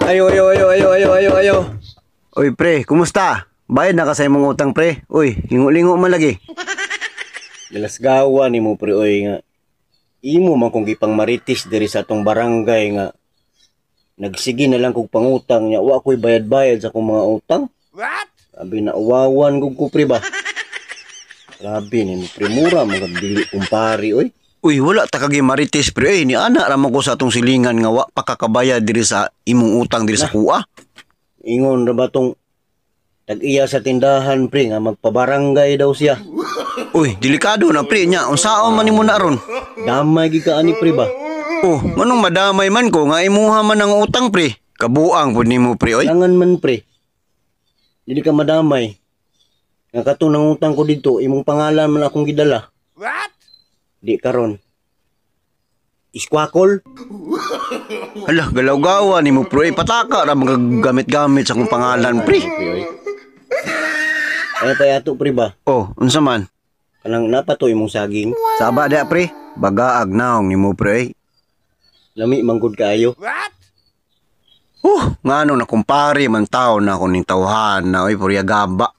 Ayo. Uy, pre, kumusta? Bayad na ka sa imong utang, pre. Uy, lingo-lingo man lagi. Galasgawa ni mo pre oy nga. Imo man kung gipang maritis diri sa atong barangay nga. Nagsige na lang kog pangutang nya wa ko'y bayad-bayad sa akong mga utang. What? Sabi na uwawan kog ko pre ba. Grabe ni mo pre mura mga dili kumpari oy. Uy, wala ta kagi marites, pre. Ni ana ra man ko sa atong silingan nga wa pakakabayad diri sa imong utang diri sa kuha. Ingon ra ba tong tag-iya sa tindahan pre nga magpabarangay daw siya. Uy, delikado na, pre nya. Unsaon man nimo na ron? Damay gid ka ani pre ba. Oh, manong madamay man ko nga imuha man ang utang, pre. Kabuang pud nimo, pre, oy. Langan man pre. Dili ka madamay. Nga katong nangutang ko dito, imong pangalan man akong gidala. What? Di karon. Iskwakol. Hala, galaw-gawa nimo, pre. Pataka ra magagamit-gamit sa akong pangalan, pre. Ano tayo ato pre ba? Oh, unsa man? Kanang napatoy mong saging. Saba dia, pre. Bagaag naong nimo, pre. Lami manggod kaayo. What? Ngano na kumpare man tao na ako ning tawhan na oy purya gaba.